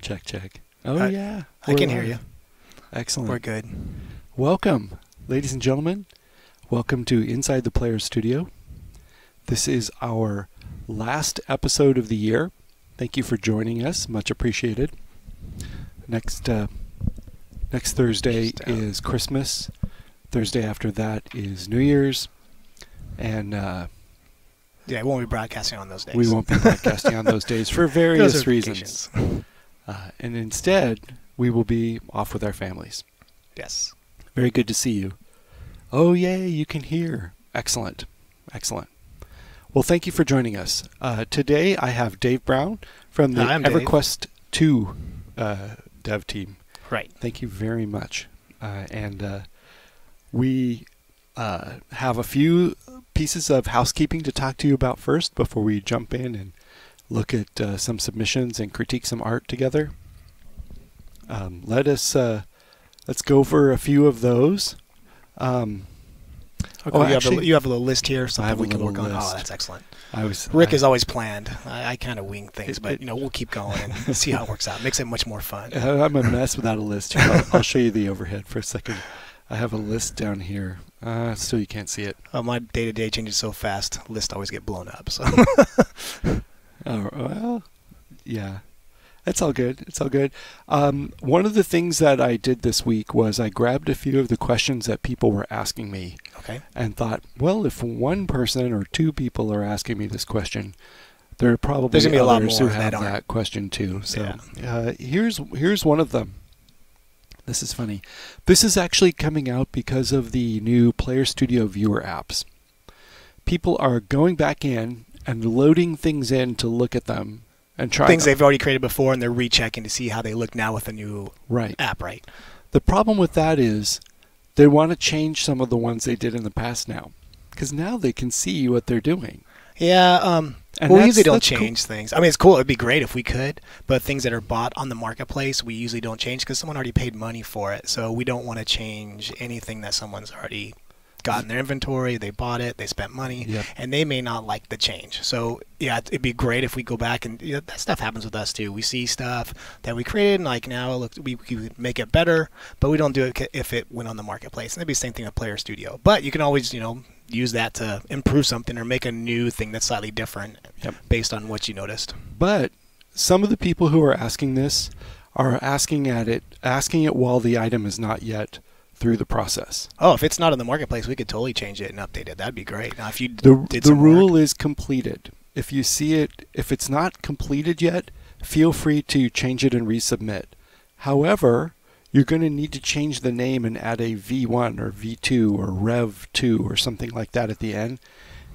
Check, check. Oh, yeah. I can hear you. Excellent. We're good. Welcome, ladies and gentlemen. Welcome to Inside the Player Studio. This is our last episode of the year. Thank you for joining us. Much appreciated. Next Thursday is Christmas. Thursday after that is New Year's. And yeah, we won't be broadcasting on those days. we won't be broadcasting on those days for various reasons. And instead, we will be off with our families. Yes. Very good to see you. Oh, yay, you can hear. Excellent. Excellent. Well, thank you for joining us. Today, I have Dave Brown from the EverQuest II dev team. Right. Thank you very much. We have a few pieces of housekeeping to talk to you about first before we jump in and look at some submissions and critique some art together. Let's go over a few of those. Okay, you have a little list here, something we can work on. List. Oh, that's excellent. Rick is always planned. I kind of wing things, but we'll keep going and see how it works out. Makes it much more fun. I'm a mess without a list here. I'll show you the overhead for a second. I have a list down here. Still, you can't see it. My day-to-day changes so fast. Lists always get blown up. So. Oh, well, yeah. It's all good. It's all good. One of the things that I did this week was I grabbed a few of the questions that people were asking me. Okay. And thought, well, if one person or two people are asking me this question, there are probably others who have that question too. So here's one of them. This is funny. This is actually coming out because of the new Player Studio Viewer apps. People are going back in and loading things in to look at them and try things they've already created before, and they're rechecking to see how they look now with a new app, right? The problem with that is they want to change some of the ones they did in the past now, because now they can see what they're doing. Yeah, we usually don't change things. I mean, it's cool. It'd be great if we could, but things that are bought on the marketplace, we usually don't change because someone already paid money for it. So we don't want to change anything that someone's already got in their inventory. They bought it, they spent money, and they may not like the change. So yeah, it'd be great if we go back and that stuff happens with us too. We see stuff that we created and like now we could make it better, but we don't do it if it went on the marketplace. And it'd be the same thing with Player Studio. But you can always use that to improve something or make a new thing that's slightly different based on what you noticed. But some of the people who are asking this are asking it while the item is not yet through the process. Oh, if it's not in the marketplace, we could totally change it and update it. That'd be great. Now, if you the rule is completed. If you see it, if it's not completed yet, feel free to change it and resubmit. However, you're going to need to change the name and add a V1 or V2 or Rev2 or something like that at the end,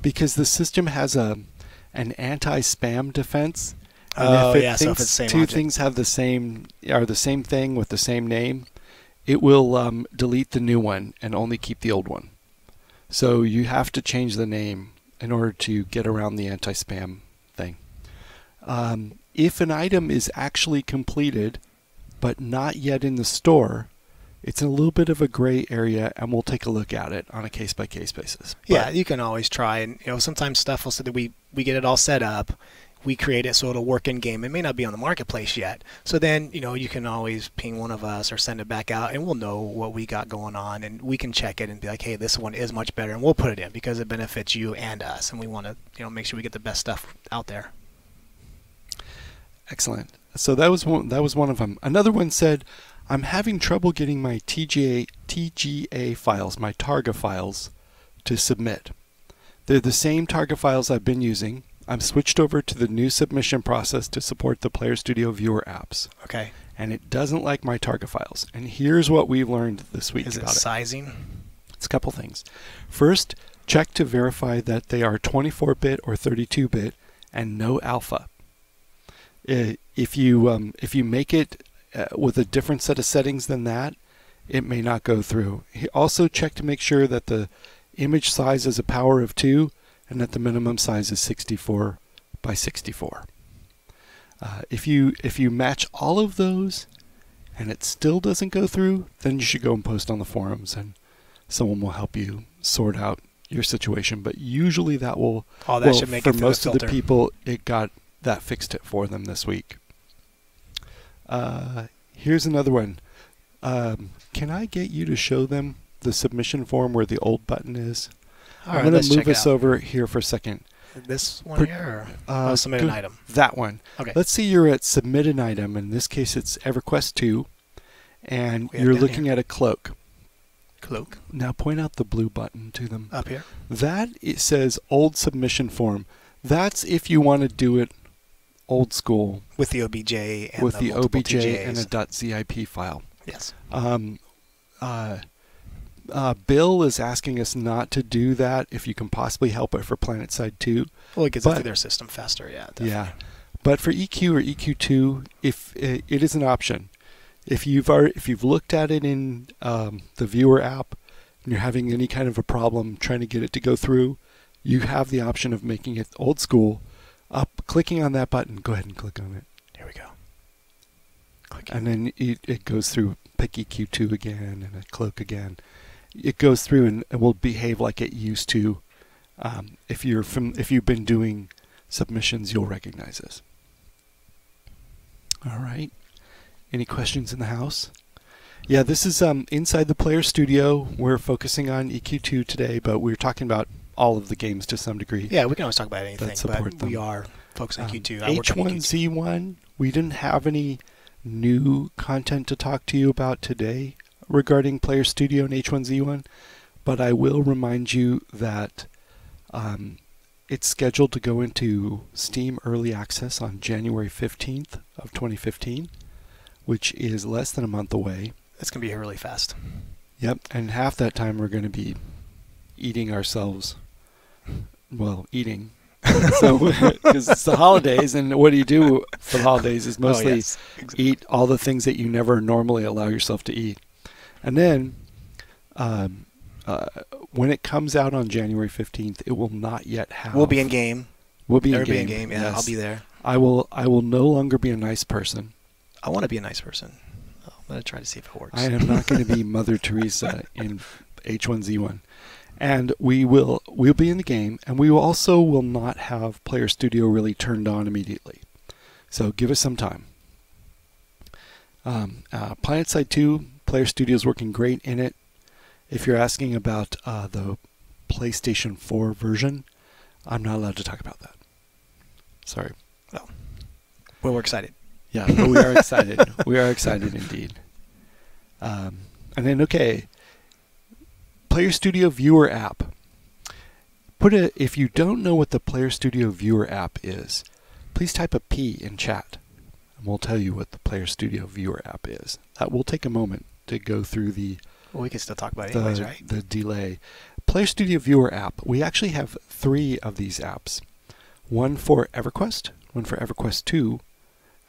because the system has an anti-spam defense. And if it's two things have the same thing with the same name, it will delete the new one and only keep the old one. So you have to change the name in order to get around the anti-spam thing. If an item is actually completed but not yet in the store, it's a little bit of a gray area, and we'll take a look at it on a case-by-case basis. Yeah, you can always try, and sometimes stuff will say that we get it all set up. We create it so it'll work in game. It may not be on the marketplace yet. So then, you can always ping one of us or send it back out, and we'll know what we got going on, and we can check it and be like, hey, this one is much better, and we'll put it in because it benefits you and us, and we want to, make sure we get the best stuff out there. Excellent. So that was one of them. Another one said, I'm having trouble getting my TGA files, my Targa files, to submit. They're the same Targa files I've been using. I'm switched over to the new submission process to support the Player Studio Viewer apps. Okay. And it doesn't like my Targa files. And here's what we've learned this week about it. Is it sizing? It's a couple things. First, check to verify that they are 24-bit or 32-bit and no alpha. If you make it with a different set of settings than that, it may not go through. Also check to make sure that the image size is a power of 2 and that the minimum size is 64 by 64. If you match all of those and it still doesn't go through, then you should go and post on the forums and someone will help you sort out your situation. But usually that will, should make for it most of the people, that fixed it for them this week. Here's another one. Can I get you to show them the submission form where the old button is? All right, I'm going let's to move check it us out. over here for a second. This one here? Or submit an item. That one. Okay. Let's see, you're at submit an item. In this case, it's EverQuest II, and We have you're down looking here. at a cloak. Cloak. Now point out the blue button to them. Up here? That, it says old submission form. That's if you want to do it old school With the OBJ and with the multiple OBJ and a TJs. .zip file. Yes. Bill is asking us not to do that if you can possibly help it for PlanetSide 2. Well, it gets it through their system faster, yeah. Definitely. Yeah. But for EQ or EQ2, if it is an option. If you've looked at it in the viewer app and you're having any kind of a problem trying to get it to go through, you have the option of making it old school. Clicking on that button, go ahead and click on it. Here we go. Click And then it goes through, pick EQ2 again and a cloak again. It goes through and it will behave like it used to. If you've been doing submissions, you'll recognize this. All right. Any questions in the house? Yeah, this is inside the Player Studio. We're focusing on EQ2 today, but we're talking about all of the games to some degree. Yeah, we can always talk about anything, support but we them. are focusing on Q2. I work on EQ2. H1Z1, we didn't have any new content to talk to you about today regarding Player Studio and H1Z1, but I will remind you that it's scheduled to go into Steam Early Access on January 15th of 2015, which is less than a month away. It's going to be here really fast. Yep, and half that time we're going to be eating ourselves. Well, eating. So, because it's the holidays, and what do you do for the holidays is mostly eat all the things that you never normally allow yourself to eat. And then, when it comes out on January 15th, it will not yet have... We'll be in game. We'll be in Everybody game. in game, yeah, Yes. I'll be there. I will no longer be a nice person. I want to be a nice person. I'm going to try to see if it works. I am not going to be Mother Teresa in H1Z1. And we'll be in the game, and we also will not have Player Studio really turned on immediately. So give us some time. PlanetSide 2, Player Studio is working great in it. If you're asking about the PlayStation 4 version, I'm not allowed to talk about that. Sorry. Well, we're excited. Yeah, but we are excited. We are excited indeed. And then, okay, Player Studio Viewer app. If you don't know what the Player Studio Viewer app is, please type a P in chat, and we'll tell you what the Player Studio Viewer app is. That will take a moment to go through the Well, we can still talk about it anyways, right? the delay. Player Studio Viewer app. We actually have 3 of these apps. One for EverQuest, one for EverQuest II,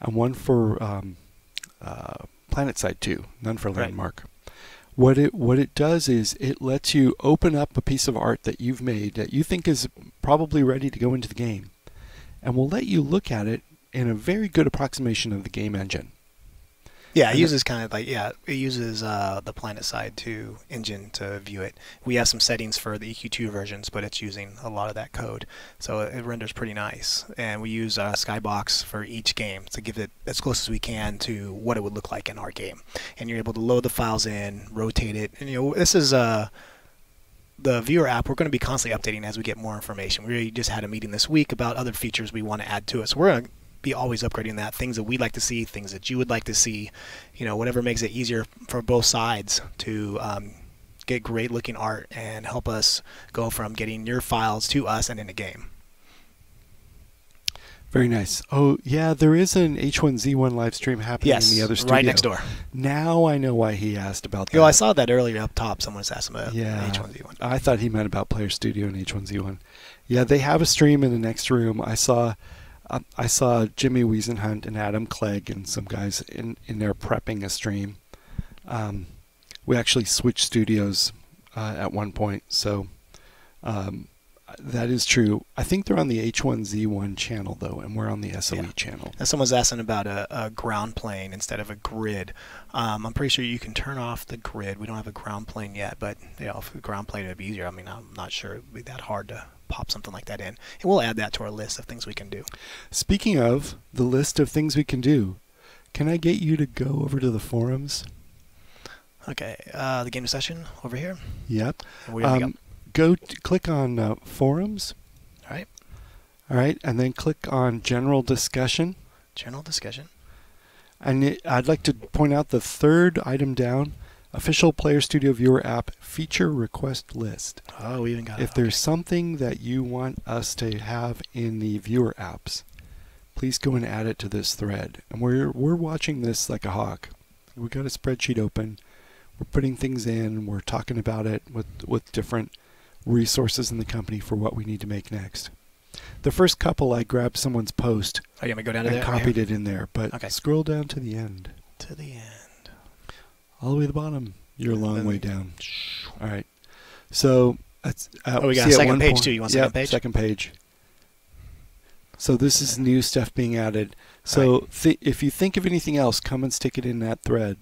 and one for PlanetSide 2, none for Landmark. What it does is it lets you open up a piece of art that you've made that you think is probably ready to go into the game, and will let you look at it in a very good approximation of the game engine. Yeah, it uses kind of like, it uses the PlanetSide 2 engine to view it. We have some settings for the EQ2 versions, but it's using a lot of that code. So it renders pretty nice. And we use Skybox for each game to give it as close as we can to what it would look like in our game. And you're able to load the files in, rotate it. And this is the viewer app. We're going to be constantly updating as we get more information. We just had a meeting this week about other features we want to add to it. So we're going to be always upgrading that, things that we'd like to see, things that you would like to see, whatever makes it easier for both sides to get great looking art and help us go from getting your files to us and in the game. Very nice. Oh, yeah, there is an H1Z1 live stream happening in the other studio. Right next door. Now I know why he asked about that. I saw that earlier up top. Someone was asking about H1Z1. I thought he meant about Player Studio and H1Z1. Yeah, they have a stream in the next room. I saw Jimmy Wiesenhunt and Adam Clegg and some guys in there prepping a stream. We actually switched studios at one point, so that is true. I think they're on the H1Z1 channel, though, and we're on the SOE channel. And someone's asking about a ground plane instead of a grid. I'm pretty sure you can turn off the grid. We don't have a ground plane yet, but if the ground plane would be easier, I'm not sure it would be that hard to pop something like that in. And we'll add that to our list of things we can do. Speaking of the list of things we can do, can I get you to go over to the forums? Okay, the game session over here. Yep. Click on forums. All right. All right, and then click on general discussion. General discussion. And I'd like to point out the third item down, official Player Studio Viewer app feature request list. Oh, we even got it. If there's something that you want us to have in the viewer apps, please go and add it to this thread. And we're watching this like a hawk. We've got a spreadsheet open. We're putting things in. We're talking about it with different resources in the company for what we need to make next. The first couple, I grabbed someone's post go down to and there? copied it in there. But scroll down to the end. To the end. All the way to the bottom. You're a long way down. All right. So that's. We got a second page too. You want second page? Second page. So this is new stuff being added. So if you think of anything else, come and stick it in that thread.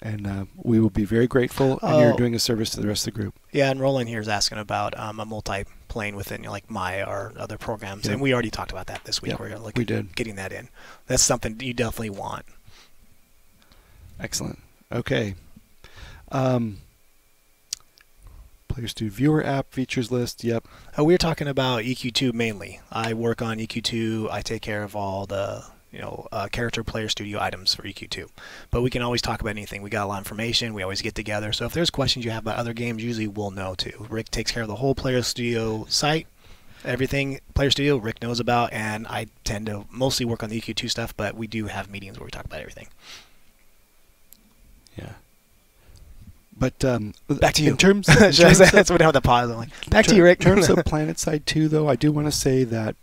And we will be very grateful, and you're doing a service to the rest of the group. Yeah, and Roland here is asking about a multi-plane within like Maya or other programs, and we already talked about that this week. Yep, We're going to look at getting that in. That's something you definitely want. Excellent. Okay. Player Studio Viewer app features list. Yep. We were talking about EQ2 mainly. I work on EQ2. I take care of all the character Player Studio items for EQ2. But we can always talk about anything. We got a lot of information. We always get together. So if there's questions you have about other games, usually we'll know too. Rick takes care of the whole Player Studio site. Everything Player Studio Rick knows about, and I tend to mostly work on the EQ2 stuff, but we do have meetings where we talk about everything. Yeah. But back to you. In terms that's what I have the pause. I'm like, back to you, Rick. In terms of PlanetSide 2, though, I do want to say that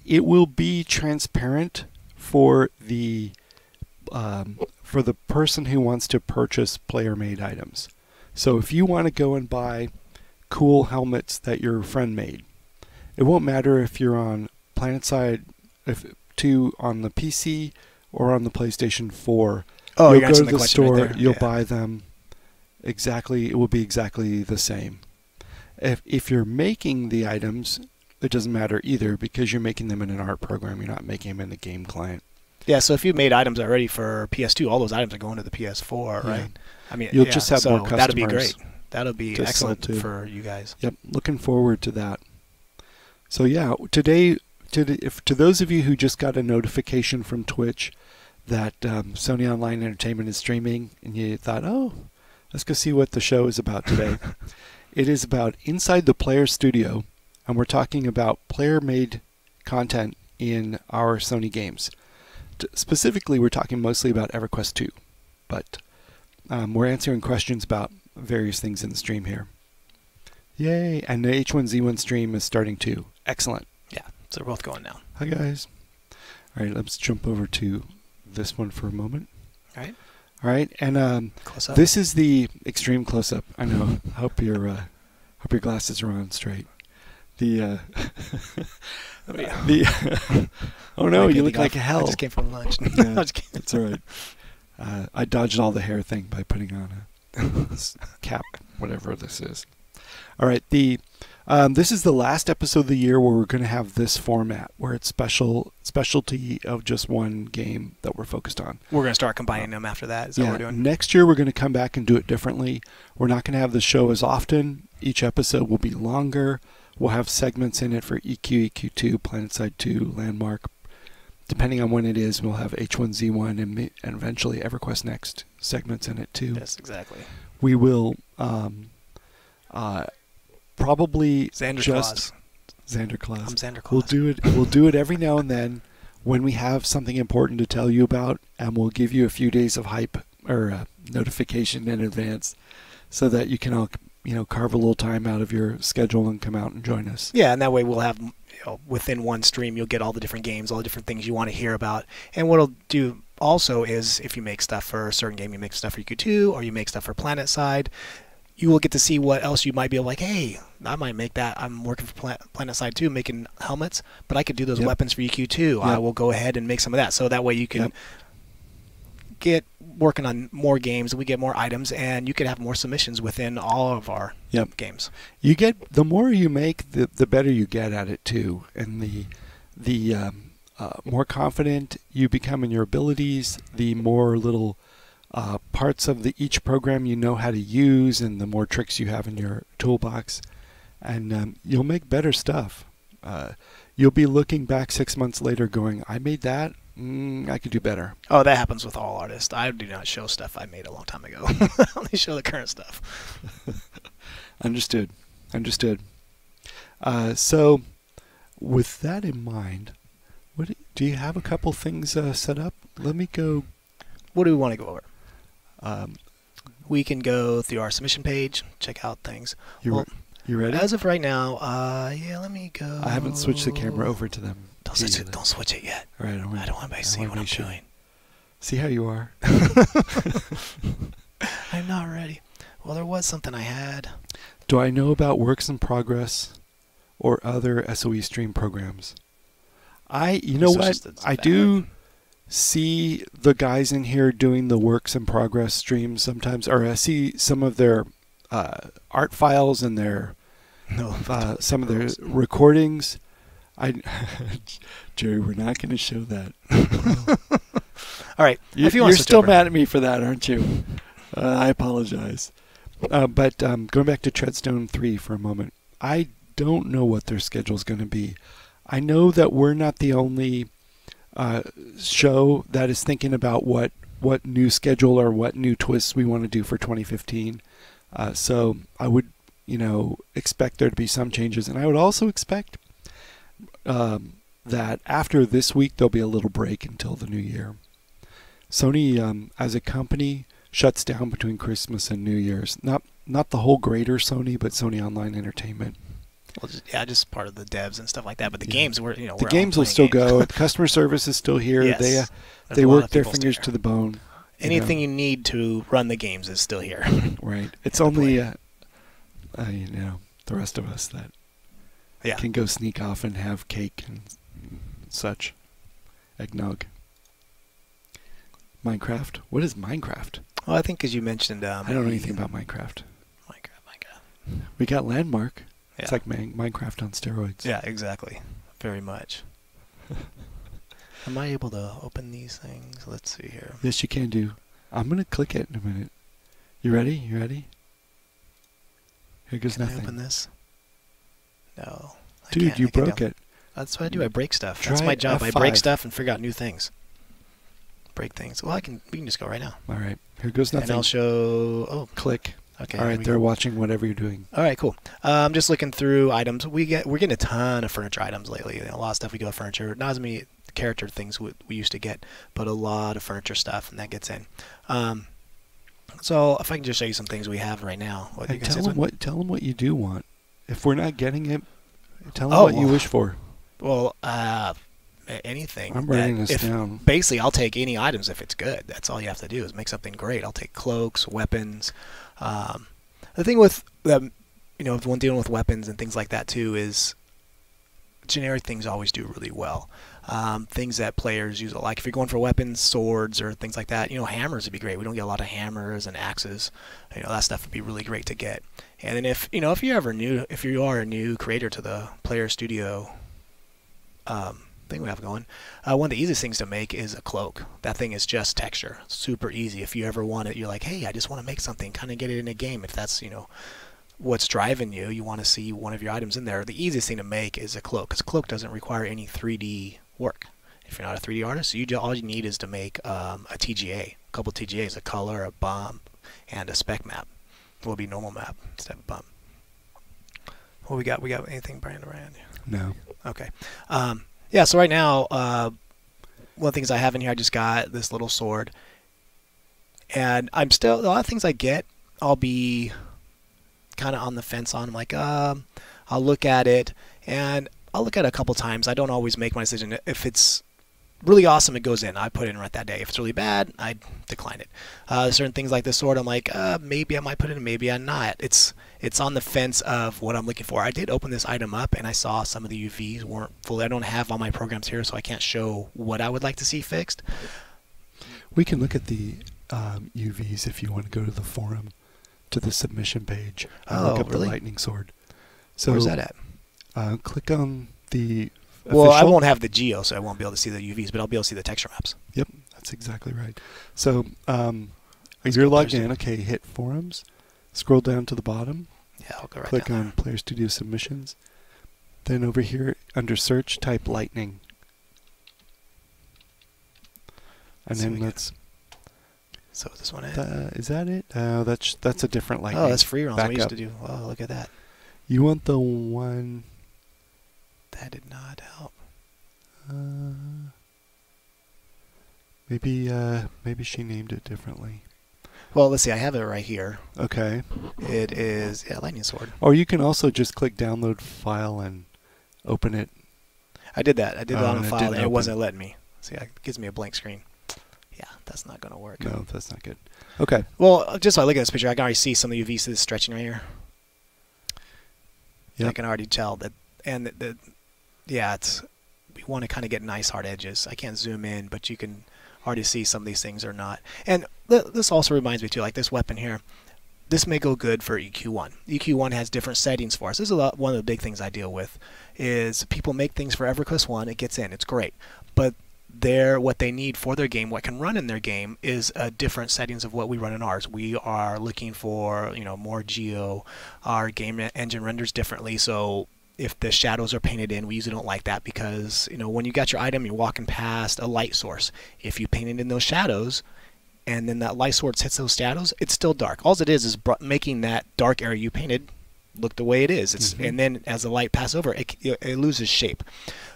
it will be transparent for the person who wants to purchase player-made items. So if you want to go and buy cool helmets that your friend made, it won't matter if you're on PlanetSide 2 on the PC or on the PlayStation 4. Oh, you'll you're go to the store, right there. you'll buy them. Exactly, it will be exactly the same. If you're making the items, it doesn't matter either because you're making them in an art program. You're not making them in the game client. Yeah, so if you made items already for PS2, all those items are going to the PS4, right? I mean, you'll just have more customers. That'll be great. That'll be excellent for you guys. Yep, looking forward to that. So yeah, today, to those of you who just got a notification from Twitch that Sony Online Entertainment is streaming, and you thought, oh, let's go see what the show is about today. It is about inside the Player Studio, and we're talking about player-made content in our Sony games. Specifically, we're talking mostly about EverQuest II, but we're answering questions about various things in the stream here. Yay! And the H1Z1 stream is starting too. Excellent. Yeah, so they're both going now. Hi, guys. All right, let's jump over to this one for a moment. All right. All right, and close-up. This is the extreme close-up. I know. Hope your glasses are on straight. Oh no, you look like hell. I just came from lunch. Yeah, that's all right. I dodged all the hair thing by putting on a cap, whatever this is. All right, this is the last episode of the year where we're going to have this format, where it's specialty of just one game that we're focused on. We're going to start combining them after that. Is that what we're doing? Next year we're going to come back and do it differently. We're not going to have the show as often. Each episode will be longer. We'll have segments in it for EQ, EQ2, PlanetSide 2, Landmark. Depending on when it is, we'll have H1Z1 and eventually EverQuest Next segments in it too. Yes, exactly. We will probably Xander Claus. I'm Xander Claus. We'll do it every now and then when we have something important to tell you about, and we'll give you a few days of hype or notification in advance, so that you can all carve a little time out of your schedule and come out and join us. Yeah, and that way we'll have within one stream you'll get all the different games, all the different things you want to hear about. And what it'll do also is if you make stuff for a certain game, you make stuff for EQ2 or you make stuff for PlanetSide, you will get to see what else you might be like, hey, I might make that. I'm working for PlanetSide 2 making helmets, but I could do those weapons for EQ2. I will go ahead and make some of that. So that way you can get working on more games, and we get more items, and you can have more submissions within all of our games. You get the more you make, the better you get at it too, and the more confident you become in your abilities, the more little parts of each program you know how to use, and the more tricks you have in your toolbox, and you'll make better stuff. You'll be looking back 6 months later going, I made that, I could do better. Oh, that happens with all artists. I do not show stuff I made a long time ago. I only show the current stuff. Understood. So with that in mind, do you have a couple things set up? Let me go. What do we want to go over? We can go through our submission page, check out things. You ready? As of right now, yeah, let me go. I haven't switched the camera over to them. Don't switch it yet. All right, I don't want anybody to see what I'm doing. See how you are. I'm not ready. Well, there was something I had. Do I know about Works in Progress or other SOE stream programs? You know what? I do see the guys in here doing the Works in Progress streams sometimes, or I see some of their art files and their some of their recordings. Jerry, we're not going to show that. All right. You're still mad at me for that, aren't you? I apologize. But going back to Treadstone 3 for a moment, I don't know what their schedule is going to be. I know that we're not the only show that is thinking about what new schedule or what new twists we want to do for 2015. So I would, expect there to be some changes, and I would also expect that after this week there'll be a little break until the new year. Sony, as a company, shuts down between Christmas and New Year's. Not the whole greater Sony, but Sony Online Entertainment. Well, just part of the devs and stuff like that. But the games, the games will still go. The customer service is still here. Yes. They work their fingers to the bone. Anything you need to run the games is still here. Right. It's only the rest of us that can go sneak off and have cake and such. Eggnog. Minecraft. What is Minecraft? Well, I think because you mentioned... I don't know anything about Minecraft. Minecraft. We got Landmark. Yeah. It's like Minecraft on steroids. Yeah, exactly. Very much. Am I able to open these things? Let's see here. Yes, you can do. I'm going to click it in a minute. You ready? Here goes nothing. Can I open this? No. Dude, you broke it. That's what I do. I break stuff. That's my job. F5. I break stuff and figure out new things. Break things. Well, we can just go right now. All right. Here goes nothing. And I'll show... Oh. Click. Okay. All right. They're watching whatever you're doing. All right, cool. I'm just looking through items. We're getting a ton of furniture items lately. A lot of stuff we go furniture. Not as many character things we used to get, but a lot of furniture stuff, and that gets in. So if I can just show you some things we have right now. Tell them what you do want. If we're not getting it, tell them what you wish for. Well, anything. I'm writing this down. Basically, I'll take any items if it's good. That's all you have to do is make something great. I'll take cloaks, weapons. The thing with when dealing with weapons and things like that too is generic things always do really well. Things that players use, like if you're going for weapons, swords, or things like that, hammers would be great. We don't get a lot of hammers and axes. That stuff would be really great to get. And then if you are a new creator to the Player Studio thing we have going, one of the easiest things to make is a cloak. That thing is just texture, super easy. If you ever want it, you're like, hey, I just want to make something, kind of get it in a game. If that's what's driving you, you want to see one of your items in there. The easiest thing to make is a cloak, because a cloak doesn't require any 3D work. If you're not a 3D artist, all you need is to make a TGA, a couple TGAs, a color, a bump, and a spec map. It will be normal map instead of bump. What we got? We got anything, Brian? No. Okay. Yeah, so right now, one of the things I have in here, I just got this little sword. And a lot of things I get, I'll be kind of on the fence on. I'm like, I'll look at it, and I'll look at it a couple times. I don't always make my decision. If it's really awesome, it goes in. I put it in right that day. If it's really bad, I decline it. Certain things like this sword, I'm like, maybe I might put it in, maybe I'm not. It's on the fence of what I'm looking for. I did open this item up, and I saw some of the UVs weren't fully. I don't have all my programs here, so I can't show what I would like to see fixed. We can look at the UVs if you want to go to the forum, to the submission page. Look up the lightning sword. So where's that at? Click on the Well, I won't have the geo, so I won't be able to see the UVs, but I'll be able to see the texture maps. Yep, that's exactly right. So you're logged in. Okay, hit Forums. Scroll down to the bottom. Yeah, I'll go right Click down on there. Player Studio Submissions. Then over here, under Search, type Lightning. And then let's... So is this one it? Is that it? That's a different Lightning. Oh, that's free runs. We used Backup. to do. Oh, look at that. You want the one... That did not help. Maybe she named it differently. Well, let's see. I have it right here. Okay. It is Lightning Sword. Or you can also just click Download File and open it. I did that. I did it on a file, and it open. wasn't letting me. See, it gives me a blank screen. Yeah, that's not going to work. No, that's not good. Okay. Well, just so I look at this picture, I can already see some of the UVs stretching right here. Yep. I can already tell that, and yeah, we want to kind of get nice hard edges. I can't zoom in, but you can already see some of these things are not. And this also reminds me too, like this weapon here. This may go good for EQ1. EQ1 has different settings for us. This is one of the big things I deal with. Is people make things for EverQuest 1, it gets in, it's great, but what they need for their game, what can run in their game, is different settings of what we run in ours. We are looking for more geo. Our game engine renders differently, so if the shadows are painted in, we usually don't like that because when you got your item, you're walking past a light source. If you painted in those shadows, and then that light source hits those shadows, it's still dark. All it is making that dark area you painted look the way it is. And then as the light passes over, it loses shape.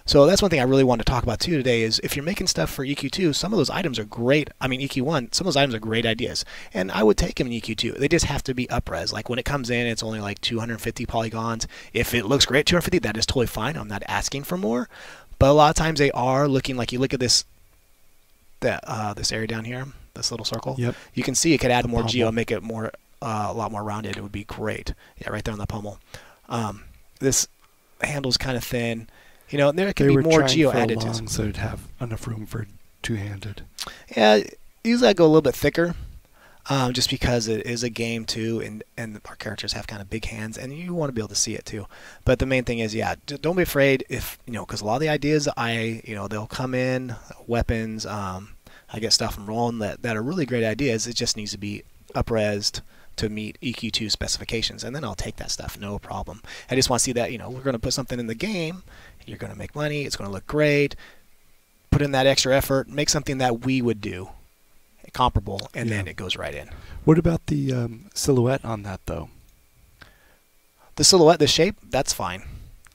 So that's one thing I really want to talk about too today is if you're making stuff for EQ2, some of those items are great. I mean EQ1, some of those items are great ideas, and I would take them in EQ2. They just have to be up-res. Like when it comes in, it's only like 250 polygons. If it looks great 250, that is totally fine. I'm not asking for more, but a lot of times they are looking like, you look at this area down here, this little circle. Yep. You can see it could add more geo, make it more a lot more rounded. It would be great. Yeah, right there on the pommel. This handle's kind of thin. There could be more geo added to it. So it'd have enough room for two-handed. Yeah, usually I go a little bit thicker, just because it is a game too, and our characters have kind of big hands, and you want to be able to see it too. But the main thing is, yeah, don't be afraid if because a lot of the ideas they'll come in weapons. I get stuff from Roland that are really great ideas. It just needs to be up-resed to meet EQ2 specifications, and then I'll take that stuff, no problem. I just want to see that we're going to put something in the game, you're going to make money, it's going to look great, put in that extra effort, make something that we would do comparable, and then it goes right in. What about the silhouette on that though? The silhouette, the shape, that's fine.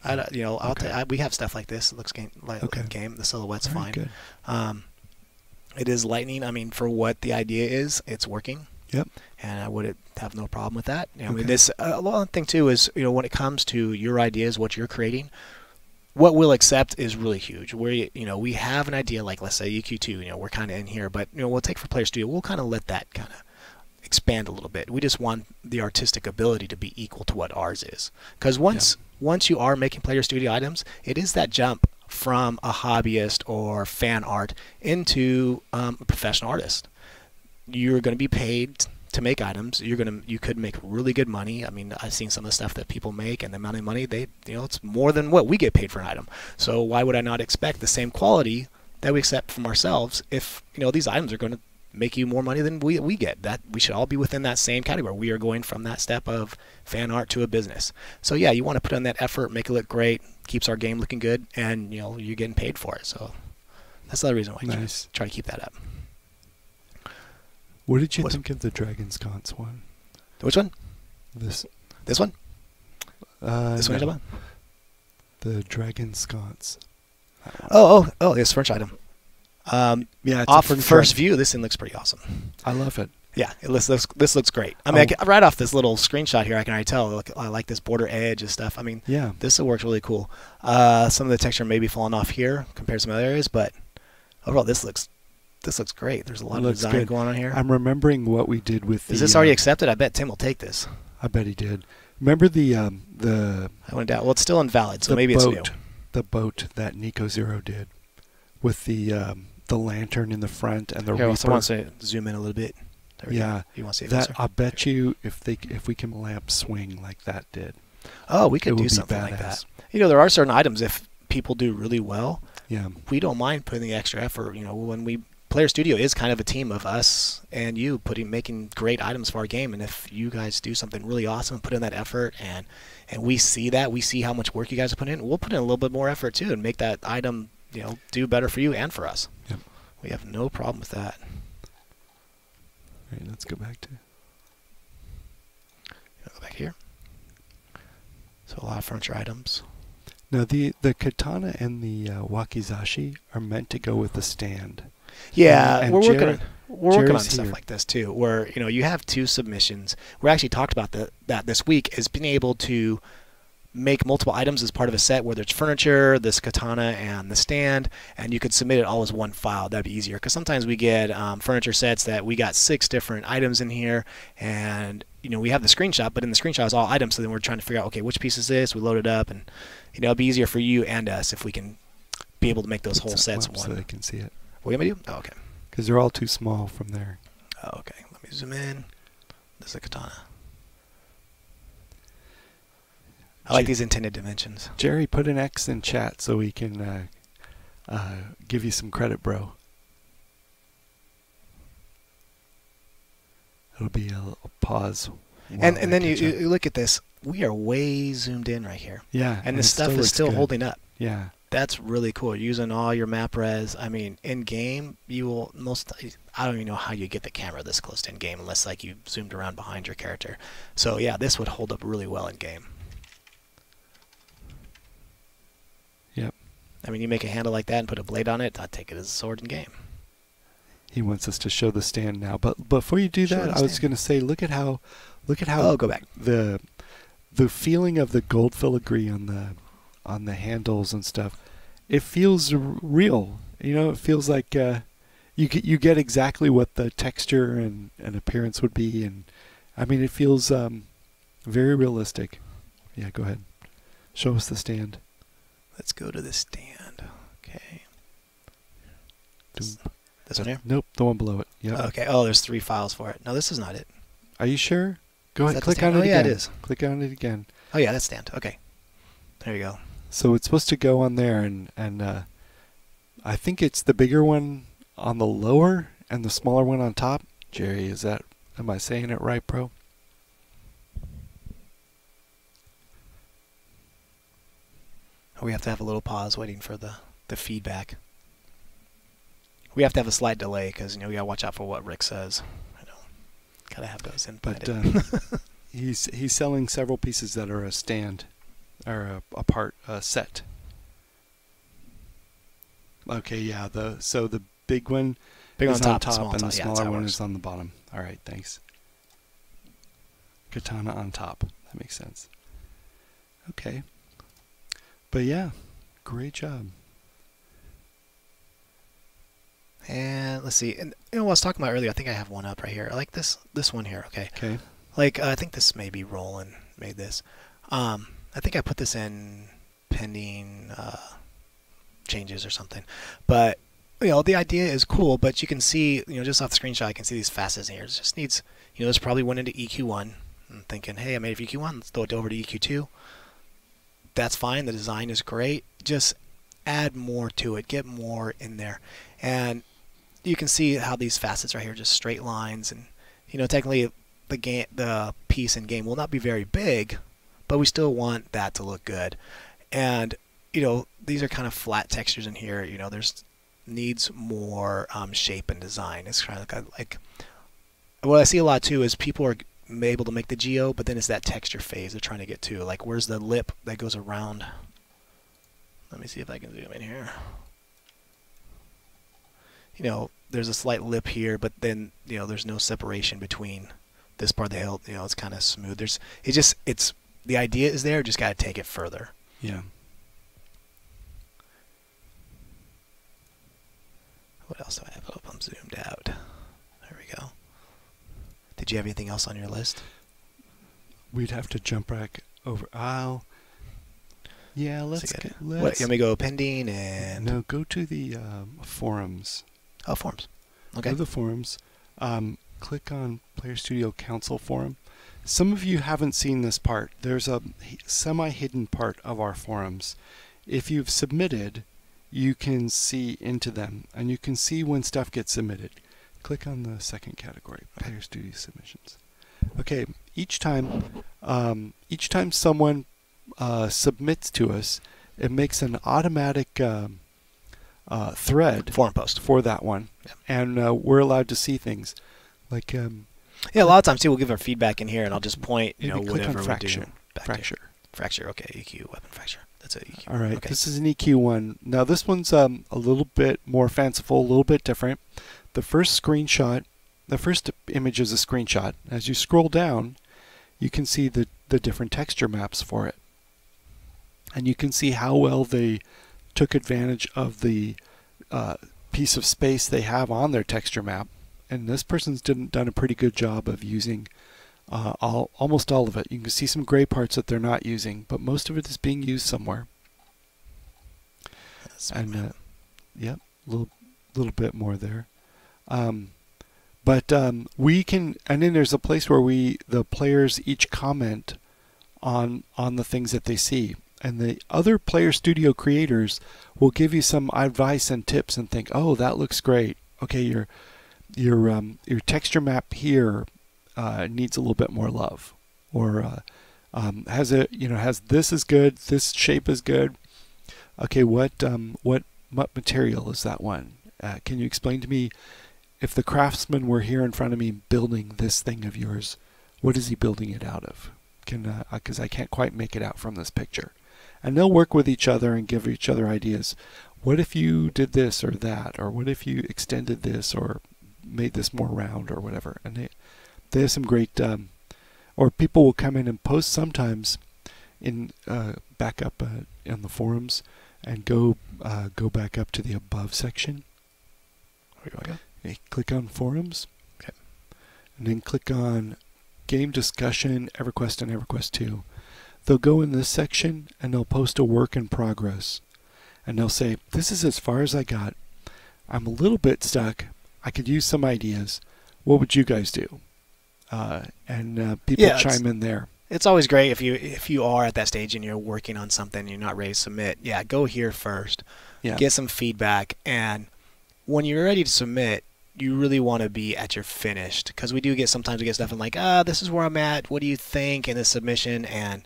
Okay. We have stuff like this. It looks like okay. game. The silhouette's Very fine. Good. It is lightning. I mean, for what the idea is, it's working. Yep. And I would have no problem with that. I mean, this a lot of thing too is when it comes to your ideas, what you're creating, what we'll accept is really huge. Where we have an idea like, let's say EQ2, we're kind of in here, but we'll take for Player Studio, we'll kind of let that kind of expand a little bit. We just want the artistic ability to be equal to what ours is, because once you are making Player Studio items, it is that jump from a hobbyist or fan art into a professional artist. You're going to be paid to make items. You could make really good money. I mean, I've seen some of the stuff that people make, and the amount of money it's more than what we get paid for an item. So why would I not expect the same quality that we accept from ourselves if these items are going to make you more money than we get? That we should all be within that same category. We are going from that step of fan art to a business. So yeah, you want to put in that effort, make it look great, keeps our game looking good, and you're getting paid for it. So that's the other reason why I try to keep that up. What did you think of the Dragon Sconce one? Which one? This one? This one you're talking about? The Dragon Sconce. Oh, it's a French item. Yeah, it's off first view, this thing looks pretty awesome. I love it. Yeah, this looks great. I mean, right off this little screenshot here, I can already tell. I like this border edge and stuff. I mean, this works really cool. Some of the texture may be falling off here compared to some other areas, but overall, this looks great. There's a lot of design going on here. I'm remembering what we did with Is this already accepted? I bet Tim will take this. I bet he did. Remember the I went down. Well, it's still invalid, so maybe it's new. The boat that Nico Zero did with the lantern in the front and the Here, Reaper. someone wants to zoom in a little bit. There we go. You want to see that? I bet you if we can lamp swing like that did. Oh, we could do something like that. There are certain items if people do really well, we don't mind putting the extra effort. You know, when Player Studio is kind of a team of us and you making great items for our game, and if you guys do something really awesome and put in that effort, and we see that, we see how much work you guys have put in, we'll put in a little bit more effort too and make that item, you know, do better for you and for us. Yep. We have no problem with that. All right, let's go back to. Go back here. So a lot of furniture items. Now the katana and the wakizashi are meant to go with the stand. Yeah, and we're working on stuff here. like this too, where you know you have two submissions. We actually talked about that this week, is being able to make multiple items as part of a set, where there's furniture, this katana, and the stand, and you could submit it all as one file. That'd be easier, because sometimes we get furniture sets that we got 6 different items in here, and you know we have the screenshot, but in the screenshot is all items. So then we're trying to figure out, okay, which piece is this? We load it up, and you know it'd be easier for you and us if we can be able to make those whole sets one. So they can see it. What do you want me to do? Oh, okay. Because they're all too small from there. Oh, okay. Let me zoom in. This is a katana. I like these intended dimensions. Jerry, put an X in chat so we can give you some credit, bro. It'll be a pause. And then you look at this. We are way zoomed in right here. Yeah. And this stuff is still holding up. Yeah. That's really cool. You're using all your map res. I mean, in game, you will I don't even know how you get the camera this close to in game unless like you zoomed around behind your character. So yeah, this would hold up really well in game. Yep. I mean, you make a handle like that and put a blade on it, I'd take it as a sword in game. He wants us to show the stand now, but before you do that, I was going to say, look at how. Oh, go back. The feeling of the gold filigree on the handles and stuff, it feels real. You know, it feels like you get exactly what the texture and appearance would be, and I mean it feels very realistic. Yeah, go ahead. Show us the stand. Let's go to the stand. Okay. This one here? Nope, the one below it. Yep. Okay. Oh, there's 3 files for it. No, this is not it. Are you sure? Go ahead. Click on it again. Yeah, it is. Click on it again. Oh yeah, that's stand. Okay. There you go. So it's supposed to go on there, and I think it's the bigger one on the lower and the smaller one on top. Jerry, am I saying it right, bro? We have to have a little pause waiting for the feedback. We have to have a slight delay because you know we gotta watch out for what Rick says. I know, gotta have those inputted. But he's selling several pieces that are a stand. Or a set. Okay, yeah. So the big one is on top and the smaller one is on the bottom. All right, thanks. Katana on top. That makes sense. Okay. But yeah, great job. And let's see. And you know what I was talking about earlier? I think I have one up right here. I like this one here. Okay. Okay. Like I think this may be Roland made this. I think I put this in pending changes or something. But, you know, the idea is cool, but you can see, you know, just off the screenshot, I can see these facets here. It just needs, you know, this probably went into EQ1. I'm thinking, hey, I made it for EQ1. Let's throw it over to EQ2. That's fine. The design is great. Just add more to it. Get more in there. And you can see how these facets right here, just straight lines. And, you know, technically the piece in game will not be very big, but we still want that to look good. And, you know, these are kind of flat textures in here. You know, there's needs more shape and design. It's kind of like what I see a lot too is people are able to make the geo, but then it's that texture phase they're trying to get to. Like, where's the lip that goes around? Let me see if I can zoom in here. You know, there's a slight lip here, but then, you know, there's no separation between this part of the hilt. You know, it's kind of smooth. It's the idea is there, just got to take it further. Yeah. What else do I have? Oh, I'm zoomed out. There we go. Did you have anything else on your list? We'd have to jump back over. Yeah, let's. What, let me go pending and... No, go to the forums. Oh, forums. Okay. Go to the forums. Click on Player Studio Council forum. Some of you haven't seen this part. There's a semi-hidden part of our forums, if you've submitted, you can see into them, and you can see when stuff gets submitted. Click on the second category, Player Studio Submissions. Okay, each time someone submits to us, it makes an automatic thread forum post for that one, and we're allowed to see things like yeah. A lot of times too, we'll give our feedback in here, and I'll just point whatever we do. Fracture. Okay, EQ weapon fracture. That's a EQ. All right, okay. This is an EQ one. Now this one's a little bit more fanciful, a little bit different. The first screenshot, the first image is a screenshot. As you scroll down, you can see the different texture maps for it. And you can see how well they took advantage of the piece of space they have on their texture map. And this person's done a pretty good job of using almost all of it. You can see some gray parts that they're not using, but most of it is being used somewhere. And yep, a little bit more there. We can, and then there's a place where the players each comment on the things that they see, and the other Player Studio creators will give you some advice and tips and think, oh, that looks great. Okay, your texture map here needs a little bit more love, or has this is good, this shape is good. Okay, what material is that one? Can you explain to me, if the craftsman were here in front of me building this thing of yours, what is he building it out of? Because I can't quite make it out from this picture. And they'll work with each other and give each other ideas. What if you did this or that, or what if you extended this or made this more round or whatever? And they have some great, or people will come in and post sometimes in back up in the forums and go back up to the above section. Where do I go? Okay, click on forums, okay, and then click on game discussion, EverQuest and EverQuest II. They'll go in this section and they'll post a work in progress, and they'll say, this is as far as I got. I'm a little bit stuck. I could use some ideas. What would you guys do? And people chime in there. It's always great if you are at that stage and you're working on something and you're not ready to submit. Yeah, go here first. Yeah. Get some feedback, and when you're ready to submit, you really want to be at your finished, because we sometimes get stuff and like, this is where I'm at. What do you think in the submission? And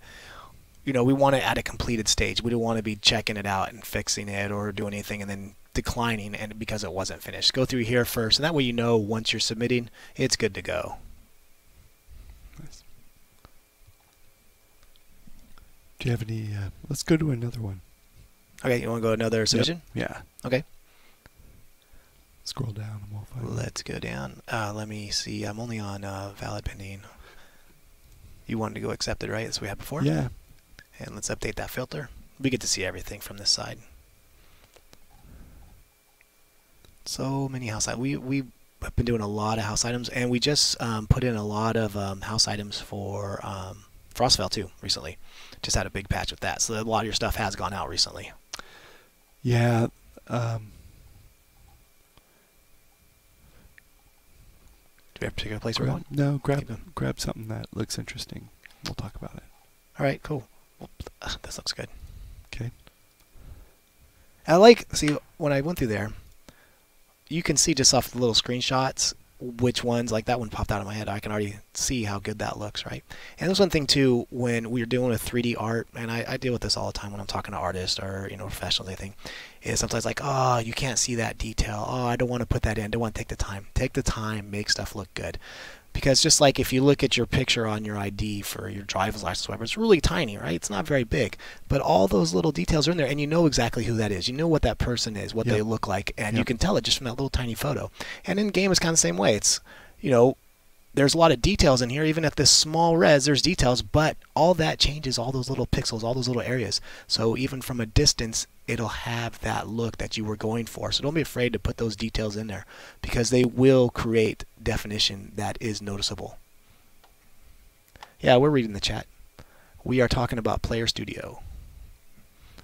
we want it at a completed stage. We don't want to be checking it out and fixing it or doing anything and then declining and because it wasn't finished. Go through here first, and that way once you're submitting, it's good to go. Nice. Do you have any? Let's go to another one. Okay, you want to go another submission? Yep. Yeah. Okay. Scroll down and we'll find it. Let's go down. Let me see. I'm only on valid pending. You wanted to go accepted, right? As we had before? Yeah. And let's update that filter. We get to see everything from this side. So many house items. We have been doing a lot of house items, and we just put in a lot of house items for Frostfell too recently. Just had a big patch with that. So a lot of your stuff has gone out recently. Yeah. Do we have a particular place we're going? No, grab something that looks interesting. We'll talk about it. All right, cool. Well, this looks good. Okay. See, when I went through there, you can see just off the little screenshots which ones, like that one popped out of my head. I can already see how good that looks, right? And there's one thing too, when we're doing a 3D art, and I deal with this all the time when I'm talking to artists or professionals, anything, is sometimes like, oh, you can't see that detail. Oh, I don't want to put that in. Don't want to take the time. Take the time, make stuff look good. Because just like if you look at your picture on your ID for your driver's license, whatever, it's really tiny, right? It's not very big, but all those little details are in there, and you know exactly who that is. You know what that person is, what they look like, and you can tell it just from that little tiny photo. And in game, it's kind of the same way. It's, there's a lot of details in here. Even at this small res, there's details, but all that changes, all those little pixels, all those little areas. So even from a distance, it'll have that look that you were going for. So don't be afraid to put those details in there, because they will create definition that is noticeable. Yeah, we're reading the chat. We are talking about Player Studio.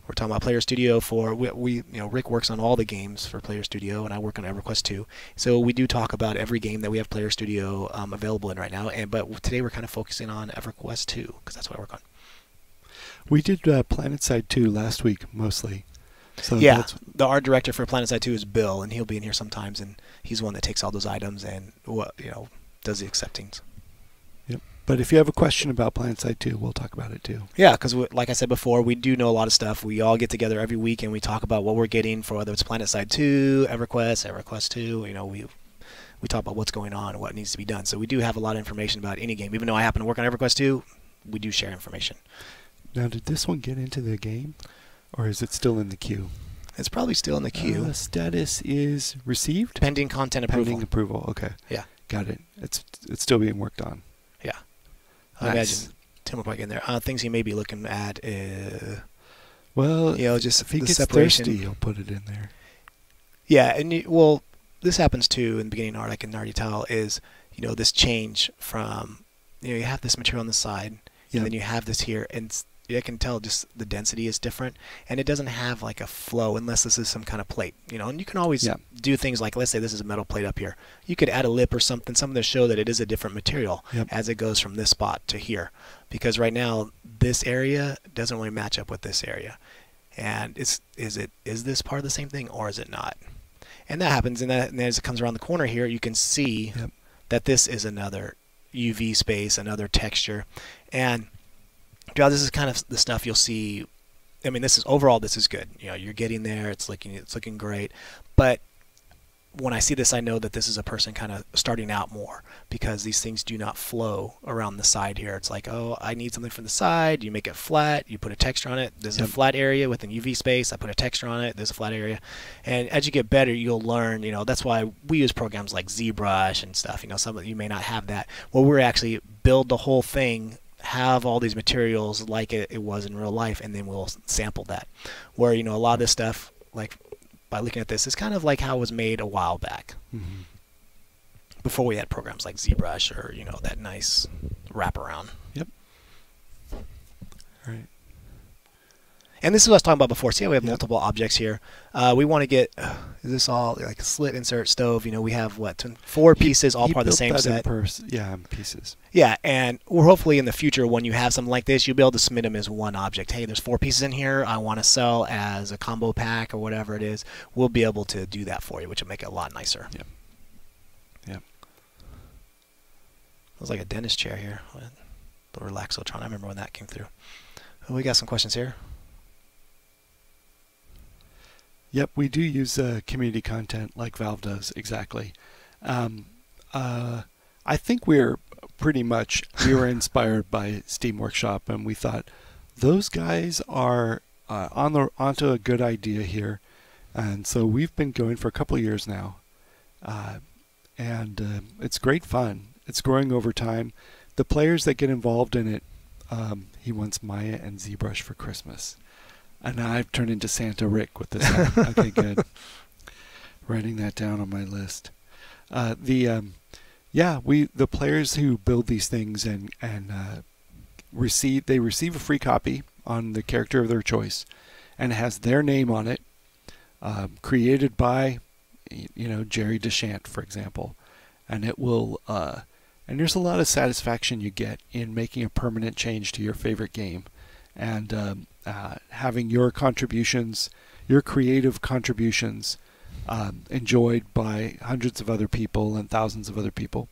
We're talking about Player Studio for Rick works on all the games for Player Studio, and I work on EverQuest II. So we do talk about every game that we have Player Studio available in right now. But today we're kind of focusing on EverQuest II, because that's what I work on. We did PlanetSide 2 last week mostly. So yeah, the art director for PlanetSide 2 is Bill, and he'll be in here sometimes, and he's the one that takes all those items and does the acceptings. Yep. But if you have a question about PlanetSide 2, we'll talk about it too. Yeah, because like I said before, we do know a lot of stuff. We all get together every week and we talk about what we're getting for whether it's PlanetSide 2, EverQuest 2. We talk about what's going on and what needs to be done. So we do have a lot of information about any game. Even though I happen to work on EverQuest 2, we do share information. Now, did this one get into the game, or is it still in the queue? It's probably still in the queue. Status is received? Pending content approval. Pending approval, okay. Yeah. Got it. It's still being worked on. Yeah. Nice. I imagine Tim will probably get in there. Things he may be looking at well, just if he the gets separation. thirsty, he'll put it in there. Yeah, and this happens too in the beginning art. I can already tell is this change from you have this material on the side, and then you have this here, and I can tell just the density is different, and it doesn't have like a flow unless this is some kind of plate, and you can always do things like, let's say this is a metal plate up here. You could add a lip or something to show that it is a different material as it goes from this spot to here, because right now this area doesn't really match up with this area, and is this part of the same thing or is it not? And that happens, and as it comes around the corner here, you can see that this is another UV space, another texture, and this is kind of the stuff you'll see. I mean, this is good. You're getting there. It's looking great. But when I see this, I know that this is a person kind of starting out more, because these things do not flow around the side here. It's like, oh, I need something from the side. You make it flat. You put a texture on it. There's a flat area with an UV space. I put a texture on it. There's a flat area. And as you get better, you'll learn. That's why we use programs like ZBrush and stuff. Some of you may not have that. Well, we're actually build the whole thing, have all these materials like it was in real life, and then we'll sample that. Where a lot of this stuff, like by looking at this, is kind of like how it was made a while back, before we had programs like ZBrush or that nice wraparound. Yep. Right. And this is what I was talking about before. See how we have multiple objects here? We want to get, is this all like a slit, insert, stove? We have, 4 pieces, all part of the same set. In pieces. Yeah, and we're hopefully in the future, when you have something like this, you'll be able to submit them as one object. Hey, there's 4 pieces in here. I want to sell as a combo pack or whatever it is. We'll be able to do that for you, which will make it a lot nicer. Yep. Yep. It was like a dentist chair here. The Relaxotron. I remember when that came through. Oh, we got some questions here. Yep, we do use community content like Valve does, exactly. I think we were inspired by Steam Workshop, and we thought those guys are onto a good idea here, and so we've been going for a couple of years now, and it's great fun. It's growing over time. The players that get involved in it, he wants Maya and ZBrush for Christmas. And now I've turned into Santa Rick with this. Okay, good. Writing that down on my list. The players who build these things and receive a free copy on the character of their choice, and it has their name on it, created by, Jerry DeShant, for example, and it will. And there's a lot of satisfaction you get in making a permanent change to your favorite game, and having your contributions, your creative contributions, enjoyed by hundreds of other people and thousands of other people,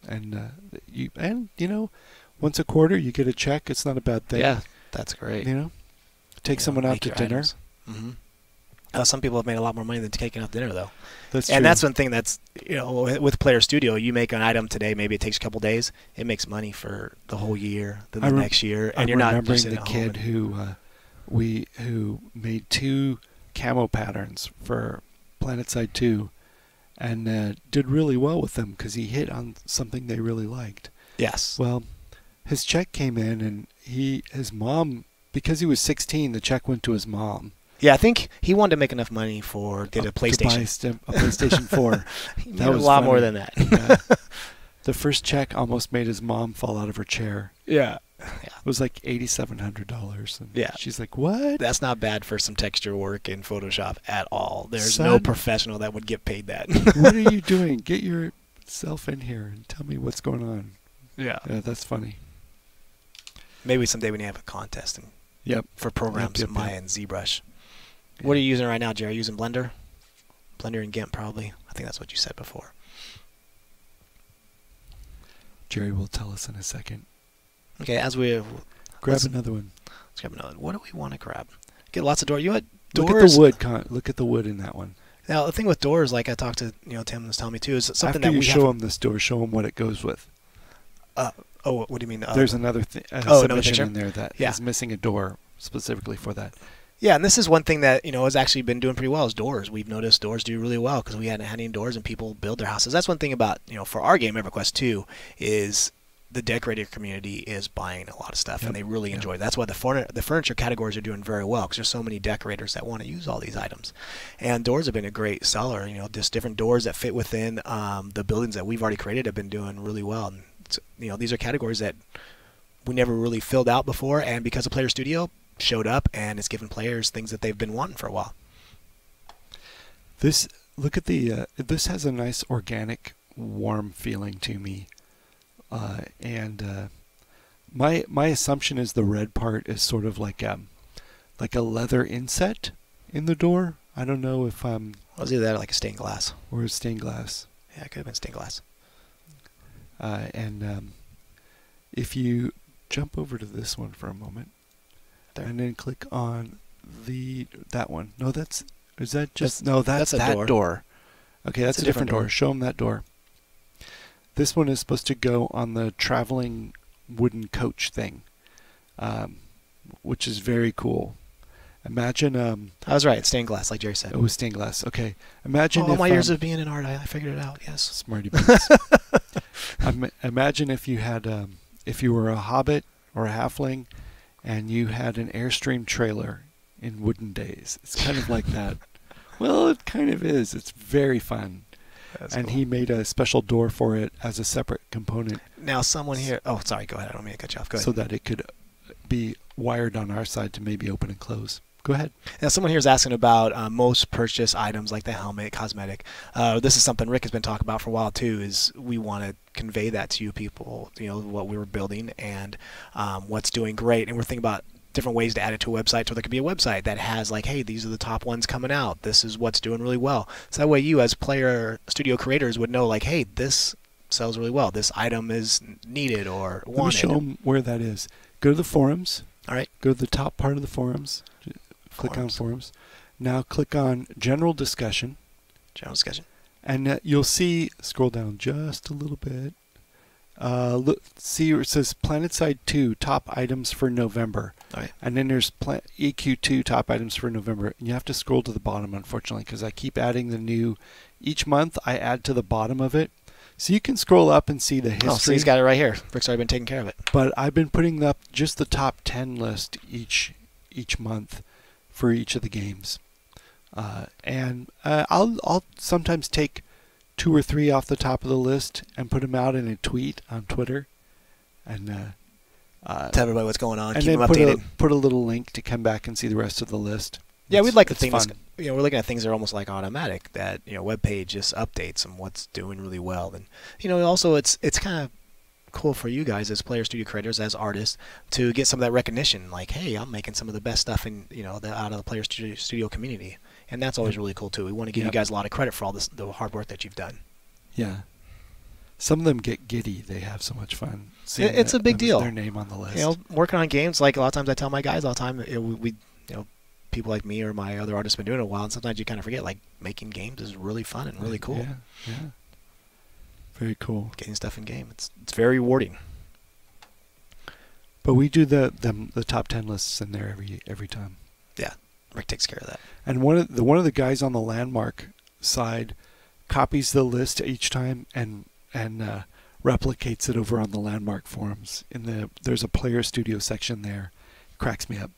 and once a quarter you get a check. It's not a bad thing. Yeah, that's great. Take someone out to dinner. Some people have made a lot more money than taking out dinner, though. That's true. And that's one thing that's, with Player Studio, you make an item today, maybe it takes a couple days. It makes money for the whole year, then the next year, and you're not just remembering the kid who made 2 camo patterns for PlanetSide 2, and did really well with them because he hit on something they really liked. Yes. Well, his check came in, and his mom, because he was 16, the check went to his mom. Yeah, I think he wanted to make enough money to get a PlayStation. To buy a PlayStation 4. That was a lot more than that. The first check almost made his mom fall out of her chair. Yeah. It was like $8,700. Yeah. She's like, what? That's not bad for some texture work in Photoshop at all. There's no professional that would get paid that. What are you doing? Get yourself in here and tell me what's going on. Yeah. Yeah, that's funny. Maybe someday we can have a contest and for programs, Maya and ZBrush. What are you using right now, Jerry? Using Blender? Blender and GIMP, probably. I think that's what you said before. Jerry will tell us in a second. Okay, as we grab another one. Let's grab another one. What do we want to grab? Get lots of doors. You know what? Look at the wood. Look at the wood in that one. Now the thing with doors, like I talked to Tim was telling me too, is something after that you we show them this door, show them what it goes with. What do you mean? There's another submission in there that is missing a door specifically for that. Yeah, and this is one thing that has actually been doing pretty well is doors. We've noticed doors do really well because we hadn't had any doors and people build their houses. That's one thing about for our game EverQuest 2 is the decorator community is buying a lot of stuff and they really enjoy it. That's why the furniture categories are doing very well because there's so many decorators that want to use all these items. And doors have been a great seller. Just different doors that fit within the buildings that we've already created have been doing really well. And these are categories that we never really filled out before, and because of Player Studio showed up and it's given players things that they've been wanting for a while. This this has a nice organic, warm feeling to me. My assumption is the red part is sort of like a leather inset in the door. I don't know if was either that or like a stained glass. Or a stained glass. Yeah, it could have been stained glass. If you jump over to this one for a moment, and then click on that one. No, that's that door. Okay, that's a different door. Show them that door. This one is supposed to go on the traveling wooden coach thing, which is very cool. Imagine. I was right. Stained glass, like Jerry said. It was stained glass. Okay. Imagine. All my years of being in art, I figured it out. Yes. Smarty pants. Imagine if you had, if you were a hobbit or a halfling, and you had an Airstream trailer in Wooden Days. It's kind of like that. Well, it kind of is. It's very fun. That's cool. He made a special door for it as a separate component. Now, someone here. Oh, sorry. Go ahead. I don't mean to cut you off. Go ahead. So that it could be wired on our side to maybe open and close. Go ahead. Now, someone here is asking about most purchased items like the helmet, cosmetic. This is something Rick has been talking about for a while too. Is we want to convey that to you people. What we were building and what's doing great, and we're thinking about different ways to add it to a website. So there could be a website that has like, hey, these are the top ones coming out. This is what's doing really well. So that way, you as player studio creators would know, like, hey, this sells really well. This item is needed or wanted. Let me show them where that is. Go to the forums. All right. Go to the top part of the forums. Click on forums. Now click on general discussion. General discussion. And you'll see, scroll down just a little bit. Look, see where it says PlanetSide 2 top items for November. Right. And then there's EQ2 top items for November. And you have to scroll to the bottom, unfortunately, because I keep adding the new. Each month I add to the bottom of it. So you can scroll up and see the history. Oh, so he's got it right here. Rick's already been taking care of it. But I've been putting up just the top 10 list each month for each of the games. I'll sometimes take 2 or 3 off the top of the list and put them out in a tweet on Twitter, and tell everybody what's going on. And keep then them updated. Put a little link to come back and see the rest of the list. Yeah, we'd like to think we're looking at things that are almost like automatic. That web page just updates and what's doing really well, and also it's kind of cool for you guys as player studio creators, as artists, to get some of that recognition. Like, hey, I'm making some of the best stuff in out of the player studio community. And that's always really cool too. We want to give you guys a lot of credit for all the hard work that you've done. Yeah. Some of them get giddy. They have so much fun. It's a big deal. Their name on the list. Working on games, like a lot of times I tell my guys all the time, we people like me or my other artists have been doing it a while, and sometimes you kind of forget, like, making games is really fun and really cool. Yeah. Very cool. Getting stuff in game. It's very rewarding. But we do the top 10 lists in there every time. Yeah. Rick takes care of that. And one of the guys on the Landmark side copies the list each time and replicates it over on the Landmark forums. There's a player studio section there. Cracks me up.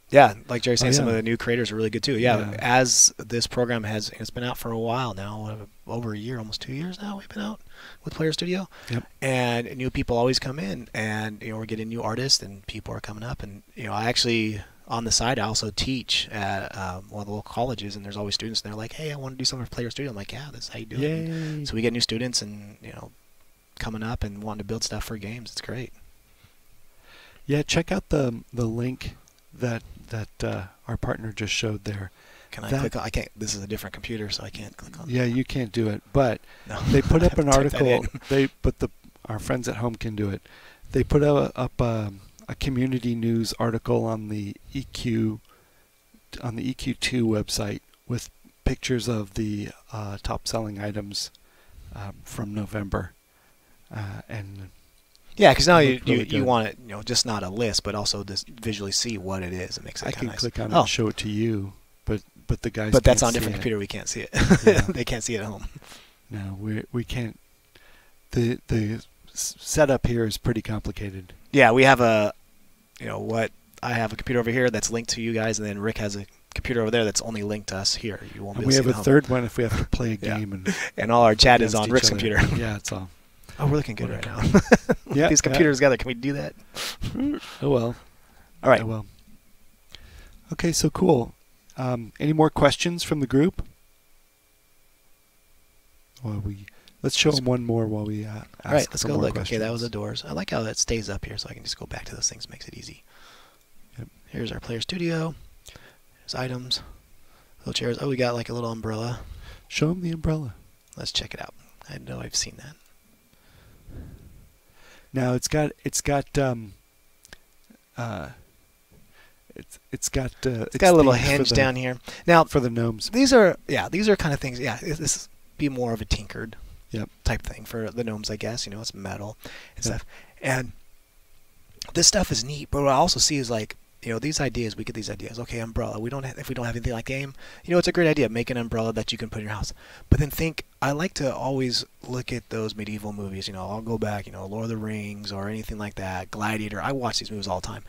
Yeah, like Jerry saying, some of the new creators are really good too. Yeah, as this program it's been out for a while now, over a year, almost 2 years now we've been out with Player Studio. Yep. And new people always come in, and we're getting new artists, and people are coming up, and I actually on the side I also teach at one of the local colleges, and there's always students, and they're like, hey, I want to do something for Player Studio. I'm like, yeah, this is how you do it. So we get new students and coming up and wanting to build stuff for games. It's great. Yeah, check out the link that our partner just showed there. Can I click on? I can't. This is a different computer, so I can't click on. Yeah, you can't do it. But no, they put up an article. Our friends at home can do it. They put up a community news article on the EQ2 website with pictures of the top selling items from November, and yeah, because now you want it, just not a list, but also just visually see what it is. It makes it. I can nice. click on it and show it to you, but the guys. But that's on a different computer. We can't see it. Yeah. They can't see it at home. No, we can't. The setup here is pretty complicated. Yeah, we have I have a computer over here that's linked to you guys, and then Rick has a computer over there that's only linked to us here. You won't be able to see it. We have a third one if we have to play a game. And all our chat is on Rick's computer. Yeah, it's all. Oh, we're looking good right now. Yeah, these computers together. Can we do that? Oh well. All right. Oh well. Okay, so cool. Any more questions from the group? Let's show them one more while we ask. All right, let's go look. Questions. Okay, that was the doors. I like how that stays up here, so I can just go back to those things. Makes it easy. Yep. Here's our player studio. There's items. Little chairs. Oh, we got like a little umbrella. Show them the umbrella. Let's check it out. I know I've seen that. Now it's got a little hinge down here. Now for the gnomes. These are kind of things. Yeah, this be more of a tinkered type thing for the gnomes, I guess. It's metal and stuff. And this stuff is neat, but what I also see is like, these ideas, we get these ideas. Okay, umbrella. If we don't have anything like game, it's a great idea. Make an umbrella that you can put in your house. But then I like to always look at those medieval movies. I'll go back, Lord of the Rings or anything like that, Gladiator. I watch these movies all the time.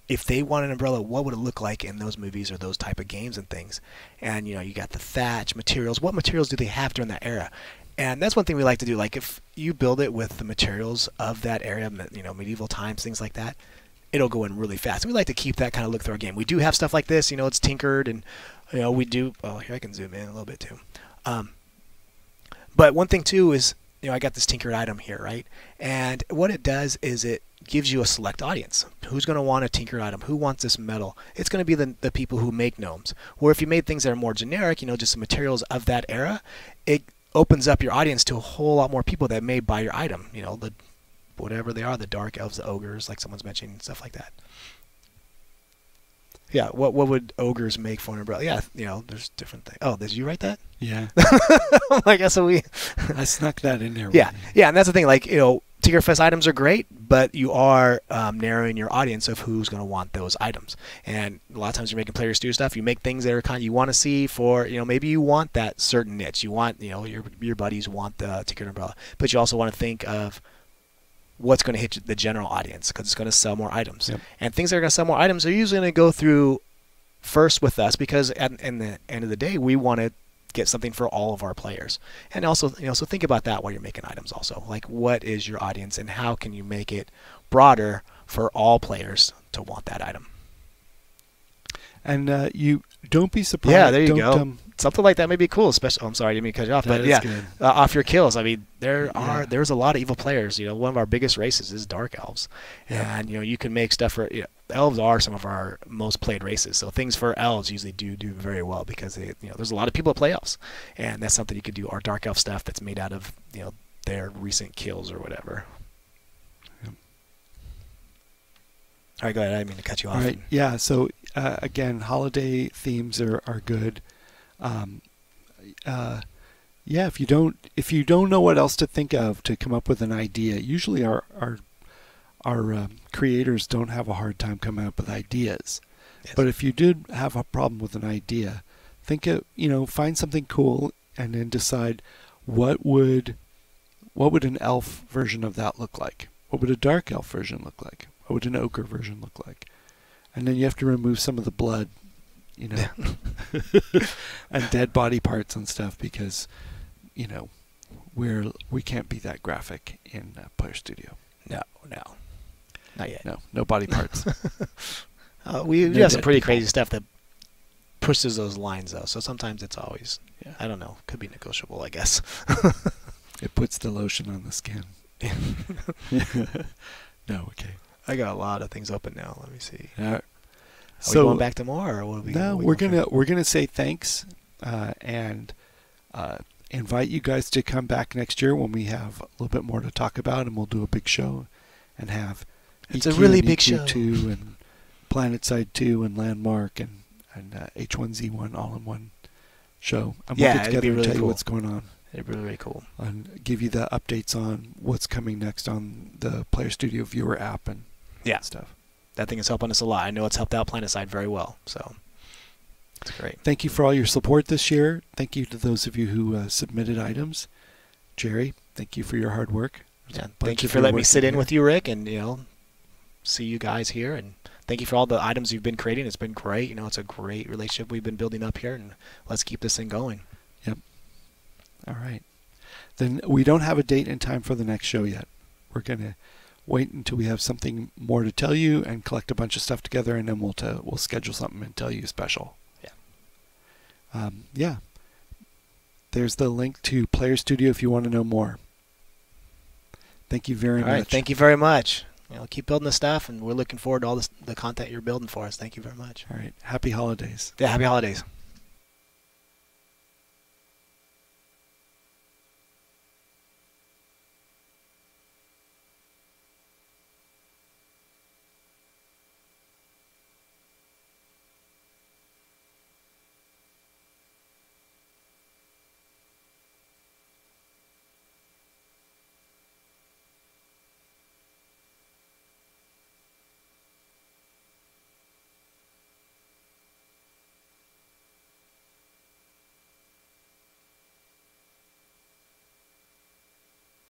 If they want an umbrella, what would it look like in those movies or those type of games and things? And, you got the thatch materials. What materials do they have during that era? And that's one thing we like to do. Like if you build it with the materials of that area, medieval times, things like that, it'll go in really fast. We like to keep that kind of look through our game. We do have stuff like this, it's tinkered, and we do. Oh, here I can zoom in a little bit too. But one thing too is, I got this tinkered item here, right? And what it does is it gives you a select audience. Who's going to want a tinkered item? Who wants this metal? It's going to be the people who make gnomes. Or if you made things that are more generic, just the materials of that era, it opens up your audience to a whole lot more people that may buy your item. Whatever they are, the dark elves, the ogres, like someone's mentioning, stuff like that. Yeah, what would ogres make for an umbrella? Yeah, there's different things. Oh, did you write that? Yeah. I guess I snuck that in there. Yeah, yeah, and that's the thing. Like, Tinkerfest items are great, but you are narrowing your audience of who's going to want those items. And a lot of times you're making player studio stuff. You make things that are kind of you want to see for, maybe you want that certain niche. You want, your buddies want the tinkered umbrella, but you also want to think of what's going to hit the general audience because it's going to sell more items. Yep. And things that are going to sell more items are usually going to go through first with us because at the end of the day, we want to get something for all of our players. And also, so think about that while you're making items also. Like, what is your audience and how can you make it broader for all players to want that item? And you don't be surprised. Yeah, there you go. Something like that may be cool. Especially, I'm sorry, I didn't mean to cut you off, but yeah, off your kills. I mean, there's a lot of evil players. One of our biggest races is dark elves, and you can make stuff for. Elves are some of our most played races, so things for elves usually do very well because there's a lot of people that play elves, and that's something you could do. Our dark elf stuff that's made out of their recent kills or whatever. All right, go ahead. I didn't mean to cut you off. All right. Yeah. So again, holiday themes are good. Yeah. If you don't know what else to think of to come up with an idea, usually our creators don't have a hard time coming up with ideas. Yes. But if you did have a problem with an idea, find something cool and then decide what would an elf version of that look like? What would a dark elf version look like? What would an ogre version look like? And then you have to remove some of the blood, and dead body parts and stuff because, we can't be that graphic in Player Studio. No, not yet. No body parts. We have some pretty crazy stuff that pushes those lines though. So sometimes it's always, I don't know, could be negotiable, I guess. It puts the lotion on the skin. No, okay. I got a lot of things open now. Let me see. Yeah. Are we going back to more, or what are we? No, we're gonna say thanks and invite you guys to come back next year when we have a little bit more to talk about, and we'll do a big show and have it's a really big show 2 and PlanetSide 2 and Landmark and H1Z1 all in one show. And we'll get together and tell you what's going on. It'd be really cool. And give you the updates on what's coming next on the Player Studio Viewer app and stuff. That thing is helping us a lot. I know it's helped out PlanetSide very well, so it's great. Thank you for all your support this year. Thank you to those of you who submitted items. Jerry, thank you for your hard work. Yeah, thank you for letting me sit in with you, Rick, and see you guys here. And thank you for all the items you've been creating. It's been great. It's a great relationship we've been building up here, and let's keep this thing going. Yep. All right. Then we don't have a date and time for the next show yet. We're going to wait until we have something more to tell you and collect a bunch of stuff together, and then we'll schedule something and tell you special. Yeah. There's the link to Player Studio if you want to know more. Thank you very much. All right. Thank you very much. Keep building the stuff, and we're looking forward to all the content you're building for us. Thank you very much. All right. Happy holidays. Yeah, happy holidays.